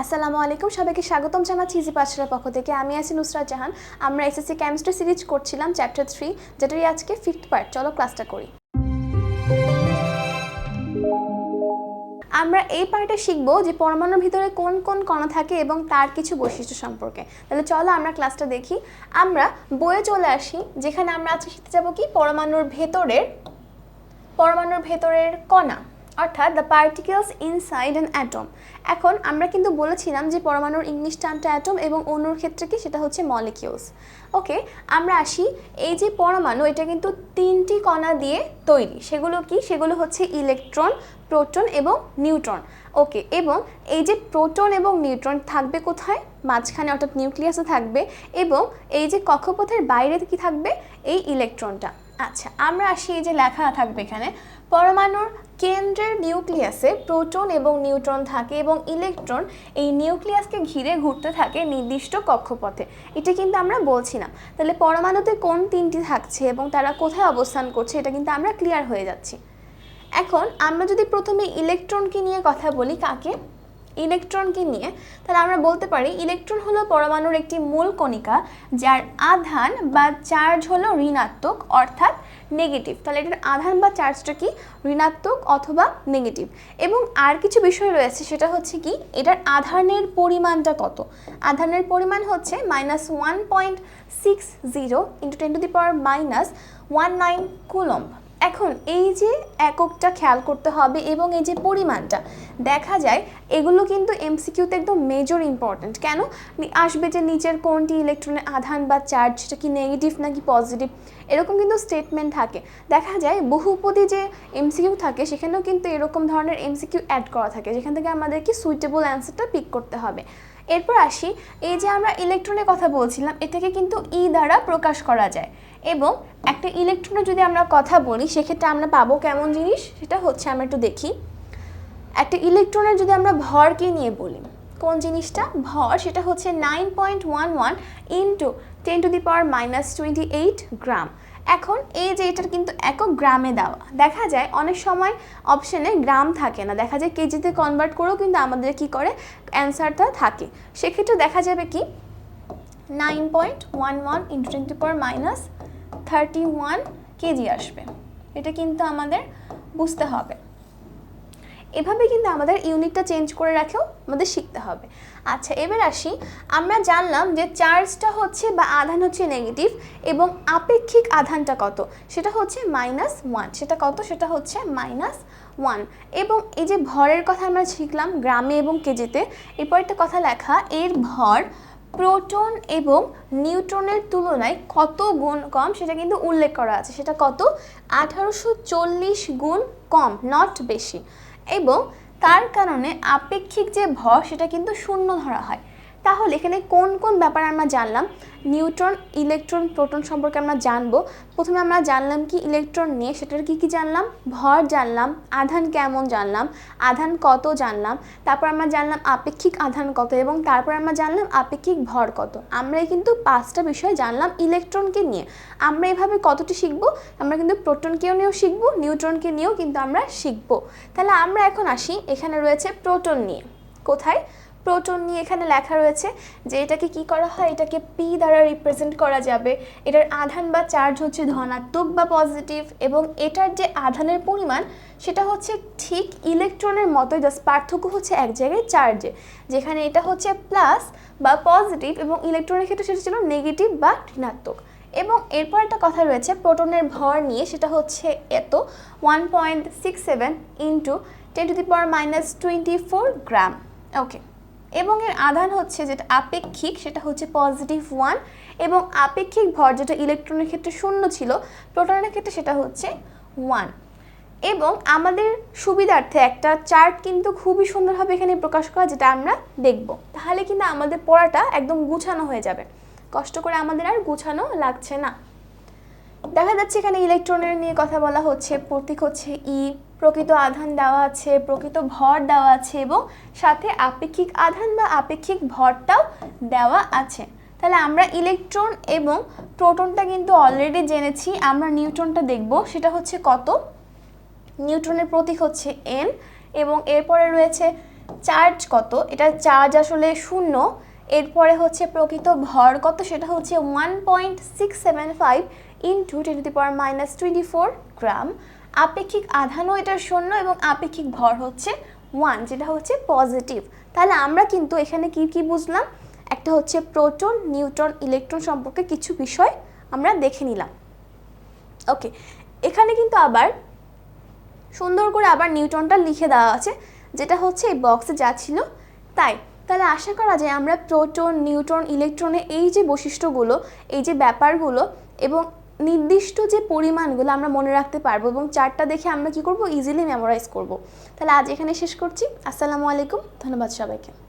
আসসালামু আলাইকুম, সবাইকে স্বাগতম জানাচ্ছি ইজি পাঠশালার পক্ষ থেকে। আমি আছি নুসরাত জাহান। আমরা এসএসসি কেমিস্ট্রি সিরিজ করছিলাম চ্যাপ্টার 3, যেটারই আজকে 5th পার্ট। চলো ক্লাসটা করি। আমরা এই পার্টে শিখবো যে পরমাণুর ভিতরে কোন কোন কণা থাকে এবং তার কিছু বৈশিষ্ট্য সম্পর্কে। তাহলে চলো আমরা ক্লাসটা দেখি। আমরা বইয়ে চলে আসি, যেখানে আমরা আজকে শিখতে যাবো কি পরমাণুর ভেতরের কণা, অর্থাৎ the particles inside an atom. এখন আমরা কিন্তু বলেছিলাম যে পরমাণুর ইংলিশ টার্মটা অ্যাটম এবং অণুর ক্ষেত্রে কি সেটা হচ্ছে মলিকিউলস। ওকে, আমরা আসি। এই যে পরমাণু, এটা কিন্তু 3টি কণা দিয়ে তৈরি। সেগুলো কি? সেগুলো হচ্ছে ইলেকট্রন, প্রোটন এবং নিউট্রন। ওকে, এবং এই যে প্রোটন এবং নিউট্রন থাকবে কোথায়? মাঝখানে, অর্থাৎ নিউক্লিয়াসে থাকবে। এবং এই যে কক্ষপথের বাইরে কি থাকবে? এই ইলেকট্রনটা। আচ্ছা, আমরা আসি, এই যে লেখা থাকবে এখানে, পরমাণুর কেন্দ্রের নিউক্লিয়াসে প্রোটন এবং নিউট্রন থাকে এবং ইলেকট্রন এই নিউক্লিয়াসকে ঘিরে ঘুরতে থাকে নির্দিষ্ট কক্ষপথে। এটা কিন্তু আমরা বলছিলাম। তাহলে পরমাণুতে কোন 3টি থাকছে এবং তারা কোথায় অবস্থান করছে, এটা কিন্তু আমরা ক্লিয়ার হয়ে যাচ্ছি। এখন আমরা যদি প্রথমে ইলেকট্রনকে নিয়ে কথা বলি, কাকে? ইলেকট্রনকে নিয়ে, তাহলে আমরা বলতে পারি ইলেকট্রন হলো পরমাণুর একটি মূল কণিকা, যার আধান বা চার্জ হলো ঋণাত্মক, অর্থাৎ নেগেটিভ। তাহলে এটার আধান বা চার্জটা কি? ঋণাত্মক অথবা নেগেটিভ। এবং আর কিছু বিষয় রয়েছে, সেটা হচ্ছে কি এটার আধানের পরিমাণটা কত। আধানের পরিমাণ হচ্ছে -1.60 × 10⁻⁻19 কুলম্ব। এখন এই যে এককটা খেয়াল করতে হবে এবং এই যে পরিমাণটা দেখা যায়, এগুলো কিন্তু এমসিকিউতে একদম মেজর ইম্পর্ট্যান্ট। কেন আসবে যে নিচের কোনটি ইলেকট্রনের আধান বা চার্জ, সেটা কি নেগেটিভ নাকি পজিটিভ, এরকম কিন্তু স্টেটমেন্ট থাকে। দেখা যায় বহুপদী যে এমসিকিউ থাকে, সেখানেও কিন্তু এরকম ধরনের এমসিকিউ অ্যাড করা থাকে, যেখান থেকে আমাদেরকে সুইটেবল অ্যান্সারটা পিক করতে হবে। এরপর আসি, এই যে আমরা ইলেকট্রনের কথা বলছিলাম, এটাকে কিন্তু ই দ্বারা প্রকাশ করা যায়। এবং একটা ইলেকট্রনের যদি আমরা কথা বলি, সেক্ষেত্রে আমরা পাবো কেমন জিনিস, সেটা হচ্ছে, আমরা একটু দেখি। একটা ইলেকট্রনের যদি আমরা ভরকে নিয়ে বলি, কোন জিনিসটা ভর, সেটা হচ্ছে 9.11 × 10⁻⁻28 গ্রাম। এখন এই যে এটার কিন্তু একক গ্রামে দেওয়া, দেখা যায় অনেক সময় অপশনে গ্রাম থাকে না, দেখা যায় কেজিতে কনভার্ট করেও কিন্তু আমাদের কি করে অ্যান্সারটা থাকে। সেক্ষেত্রে দেখা যাবে কি 9.11 × 10⁻31 কেজি আসবে। এটা কিন্তু আমাদের বুঝতে হবে। এভাবে কিন্তু আমাদের ইউনিটটা চেঞ্জ করে রাখেও আমাদের শিখতে হবে। আচ্ছা, এবার আসি, আমরা জানলাম যে চার্জটা হচ্ছে বা আধান হচ্ছে নেগেটিভ এবং আপেক্ষিক আধানটা কত, সেটা হচ্ছে -1। সেটা কত? সেটা হচ্ছে -1। এবং এই যে ভরের কথা আমরা শিখলাম গ্রামে এবং কেজিতে। এরপর একটা কথা লেখা, এর ভর প্রোটন এবং নিউট্রনের তুলনায় কত গুণ কম, সেটা কিন্তু উল্লেখ করা আছে। সেটা কত? 1840 গুণ কম, নট বেশি। এবং তার কারণে আপেক্ষিক যে ভর, সেটা কিন্তু 0 ধরা হয়। তাহলে এখানে কোন কোন ব্যাপার আমরা জানলাম? নিউট্রন, ইলেকট্রন, প্রোটন সম্পর্কে আমরা জানবো। প্রথমে আমরা জানলাম কি ইলেকট্রন নিয়ে, সেটার কি জানলাম? ভর জানলাম, আধান কেমন জানলাম, আধান কত জানলাম, তারপর আমরা জানলাম আপেক্ষিক আধান কত, এবং তারপর আমরা জানলাম আপেক্ষিক ভর কত। আমরা কিন্তু 5টা বিষয় জানলাম ইলেকট্রনকে নিয়ে। আমরা এভাবে কতটি শিখবো? আমরা কিন্তু প্রোটনকেও নিয়েও শিখবো, নিউট্রনকে নিয়েও কিন্তু আমরা শিখবো। তাহলে আমরা এখন আসি, এখানে রয়েছে প্রোটন নিয়ে। কোথায়? প্রোটন নিয়ে এখানে লেখা রয়েছে যে এটাকে কি করা হয়, এটাকে পি দ্বারা রিপ্রেজেন্ট করা যাবে। এটার আধান বা চার্জ হচ্ছে ধনাত্মক বা পজিটিভ, এবং এটার যে আধানের পরিমাণ, সেটা হচ্ছে ঠিক ইলেকট্রনের মতোই, জাস্ট পার্থক্য হচ্ছে এক জায়গায় চার্জে, যেখানে এটা হচ্ছে প্লাস বা পজিটিভ এবং ইলেকট্রনের ক্ষেত্রে সেটা ছিল নেগেটিভ বা ঋণাত্মক। এবং এরপর একটা কথা রয়েছে প্রোটনের ভর নিয়ে, সেটা হচ্ছে এত 1.67 × 10⁻⁻24 গ্রাম। ওকে, এবং এর আধান হচ্ছে যেটা আপেক্ষিক, সেটা হচ্ছে +1, এবং আপেক্ষিক ভর যেটা ইলেকট্রনের ক্ষেত্রে 0 ছিল, প্রোটনের ক্ষেত্রে সেটা হচ্ছে 1। এবং আমাদের সুবিধার্থে একটা চার্ট কিন্তু খুবই সুন্দরভাবে এখানে প্রকাশ করা, যেটা আমরা দেখব। তাহলে কিন্তু আমাদের পড়াটা একদম গুছানো হয়ে যাবে, কষ্ট করে আমাদের আর গুছানো লাগছে না। দেখা যাচ্ছে এখানে ইলেকট্রনের নিয়ে কথা বলা হচ্ছে, প্রতীক হচ্ছে ই, প্রকৃত আধান দেওয়া আছে, প্রকৃত ভর দেওয়া আছে, এবং সাথে আপেক্ষিক আধান বা আপেক্ষিক ভরটাও দেওয়া আছে। তাহলে আমরা ইলেকট্রন এবং প্রোটনটা কিন্তু অলরেডি জেনেছি। আমরা নিউট্রনটা দেখব, সেটা হচ্ছে কত? নিউট্রনের প্রতীক হচ্ছে এন, এবং এরপরে রয়েছে চার্জ কত, এটা চার্জ আসলে 0। এরপরে হচ্ছে প্রকৃত ভর কত, সেটা হচ্ছে 1.675 ইন্টু 10⁻⁻24 গ্রাম। আপেক্ষিক আধানও এটা 0 এবং আপেক্ষিক ভর হচ্ছে 1, যেটা হচ্ছে পজিটিভ। তাহলে আমরা কিন্তু এখানে কি কি বুঝলাম, একটা হচ্ছে প্রোটন, নিউট্রন, ইলেকট্রন সম্পর্কে কিছু বিষয় আমরা দেখে নিলাম। ওকে, এখানে কিন্তু আবার সুন্দর করে আবার নিউটনটা লিখে দেওয়া আছে, যেটা হচ্ছে এই বক্সে যা ছিল তাই। তাহলে আশা করা যায় আমরা প্রোটন, নিউট্রন, ইলেকট্রনের এই যে বৈশিষ্ট্যগুলো, এই যে ব্যাপারগুলো এবং নির্দিষ্ট যে পরিমাণগুলো আমরা মনে রাখতে পারবো এবং চার্টটা দেখে আমরা কি করব, ইজিলি মেমোরাইজ করব। তাহলে আজ এখানে শেষ করছি। আসসালামু আলাইকুম, ধন্যবাদ সবাইকে।